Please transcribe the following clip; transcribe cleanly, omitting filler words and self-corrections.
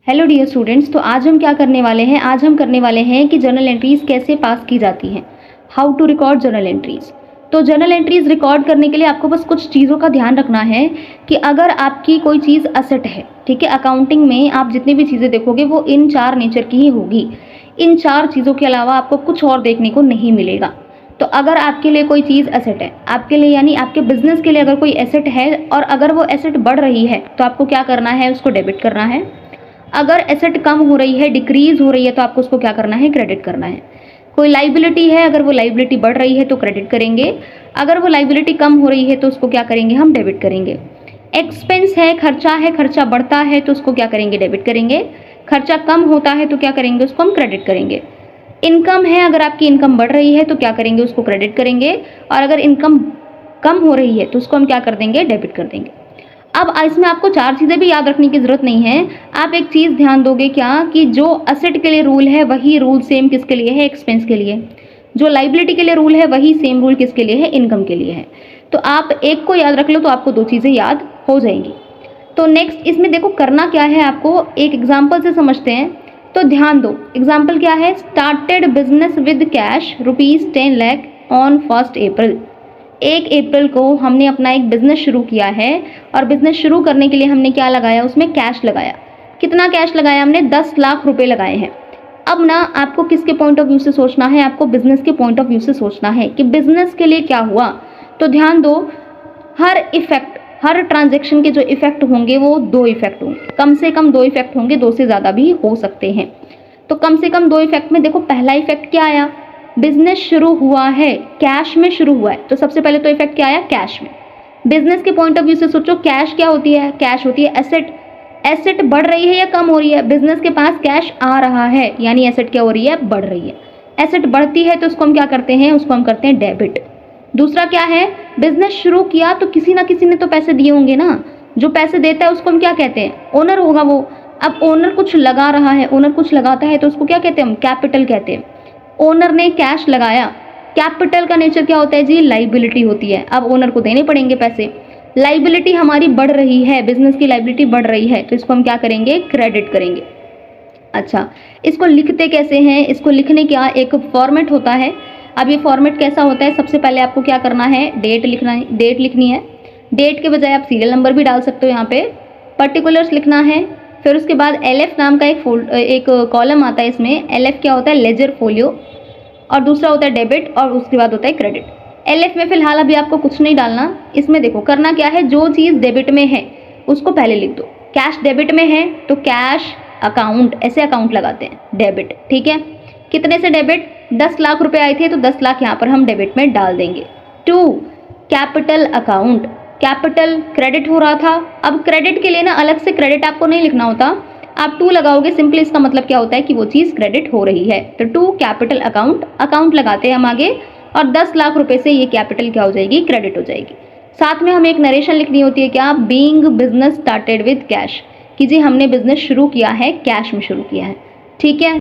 Hello dear students, तो आज हम क्या करने वाले हैं। आज हम करने वाले हैं कि जर्नल एंट्रीज कैसे पास की जाती हैं, how to record journal entries. तो जर्नल एंट्रीज रिकॉर्ड करने के लिए आपको बस कुछ चीज़ों का ध्यान रखना है कि अगर आपकी कोई चीज़ असेट है, ठीक है, अकाउंटिंग में आप जितनी भी चीज़ें देखोगे वो इन 4 नेचर की ही होगी। इन 4 चीज़ों के अलावा आपको कुछ और देखने को नहीं मिलेगा। तो अगर आपके लिए कोई चीज़ एसेट है, आपके लिए यानी आपके बिजनेस के लिए अगर कोई एसेट है और अगर वो एसेट बढ़ रही है तो आपको क्या करना है, उसको डेबिट करना है। अगर एसेट कम हो रही है, डिक्रीज हो रही है, तो आपको उसको क्या करना है, क्रेडिट करना है। कोई लाइबिलिटी है, अगर वो लाइबिलिटी बढ़ रही है तो क्रेडिट करेंगे, अगर वो लाइबिलिटी कम हो रही है तो उसको क्या करेंगे, हम डेबिट करेंगे। एक्सपेंस है, खर्चा बढ़ता है तो उसको क्या करेंगे, डेबिट करेंगे। खर्चा कम होता है तो क्या करेंगे, उसको हम क्रेडिट करेंगे। इनकम है, अगर आपकी इनकम बढ़ रही है तो क्या करेंगे, उसको क्रेडिट करेंगे, और अगर इनकम कम हो रही है तो उसको हम क्या कर देंगे, डेबिट कर देंगे। अब इसमें आपको 4 चीज़ें भी याद रखने की ज़रूरत नहीं है। आप एक चीज़ ध्यान दोगे क्या कि जो असेट के लिए रूल है वही रूल सेम किसके लिए है, एक्सपेंस के लिए। जो लाइबिलिटी के लिए रूल है वही सेम रूल किसके लिए है, इनकम के लिए है। तो आप एक को याद रख लो तो आपको 2 चीज़ें याद हो जाएंगी। तो नेक्स्ट इसमें देखो करना क्या है, आपको एक एग्जाम्पल से समझते हैं। तो ध्यान दो, एग्जाम्पल क्या है, started business with cash ₹10 lakh on 1 अप्रैल। 1 अप्रैल को हमने अपना एक बिजनेस शुरू किया है और बिजनेस शुरू करने के लिए हमने क्या लगाया, उसमें कैश लगाया। कितना कैश लगाया हमने, 10 लाख रुपए लगाए हैं। अब ना आपको किसके पॉइंट ऑफ व्यू से सोचना है, आपको बिजनेस के पॉइंट ऑफ व्यू से सोचना है कि बिजनेस के लिए क्या हुआ। तो ध्यान दो, हर ट्रांजेक्शन के जो इफेक्ट होंगे वो 2 इफेक्ट होंगे, कम से कम 2 इफेक्ट होंगे, 2 से ज़्यादा भी हो सकते हैं। तो कम से कम 2 इफेक्ट में देखो, पहला इफेक्ट क्या आया, बिजनेस शुरू हुआ है, कैश में शुरू हुआ है, तो सबसे पहले तो इफेक्ट क्या आया, कैश में। बिजनेस के पॉइंट ऑफ व्यू से सोचो, कैश क्या होती है, कैश होती है एसेट। एसेट बढ़ रही है या कम हो रही है, बिजनेस के पास कैश आ रहा है यानी एसेट क्या हो रही है, बढ़ रही है। एसेट बढ़ती है तो उसको हम क्या करते हैं, उसको हम करते हैं डेबिट। दूसरा क्या है, बिजनेस शुरू किया तो किसी ना किसी ने तो पैसे दिए होंगे ना, जो पैसे देता है उसको हम क्या कहते हैं, ओनर होगा वो। अब ओनर कुछ लगा रहा है, ओनर कुछ लगाता है तो उसको क्या कहते हैं, हम कैपिटल कहते हैं। ओनर ने कैश लगाया, कैपिटल का नेचर क्या होता है जी, लाइबिलिटी होती है। अब ओनर को देने पड़ेंगे पैसे, लाइबिलिटी हमारी बढ़ रही है, बिजनेस की लाइबिलिटी बढ़ रही है, तो इसको हम क्या करेंगे, क्रेडिट करेंगे। अच्छा, इसको लिखते कैसे हैं, इसको लिखने का एक फॉर्मेट होता है। अब ये फॉर्मेट कैसा होता है, सबसे पहले आपको क्या करना है, डेट लिखनी है। डेट के बजाय आप सीरियल नंबर भी डाल सकते हो, यहाँ पे पर्टिकुलर्स लिखना है। फिर उसके बाद LF नाम का एक कॉलम आता है, इसमें LF क्या होता है, लेजर फोलियो, और दूसरा होता है डेबिट, और उसके बाद होता है क्रेडिट। LF में फिलहाल अभी आपको कुछ नहीं डालना। इसमें देखो करना क्या है, जो चीज़ डेबिट में है उसको पहले लिख दो। कैश डेबिट में है तो कैश अकाउंट, ऐसे अकाउंट लगाते हैं, डेबिट, ठीक है। कितने से डेबिट, 10 लाख रुपए आए थे तो 10 लाख यहाँ पर हम डेबिट में डाल देंगे। 2 कैपिटल अकाउंट, कैपिटल क्रेडिट हो रहा था। अब क्रेडिट के लिए ना अलग से क्रेडिट आपको नहीं लिखना होता, आप 2 लगाओगे, सिंपली इसका मतलब क्या होता है कि वो चीज़ क्रेडिट हो रही है। तो 2 कैपिटल अकाउंट लगाते हैं हम आगे, और 10 लाख रुपए से ये कैपिटल क्या हो जाएगी, क्रेडिट हो जाएगी। साथ में हमें एक नरेशन लिखनी होती है, क्या, being business started with cash, कि जी हमने बिजनेस शुरू किया है, कैश में शुरू किया है, ठीक है।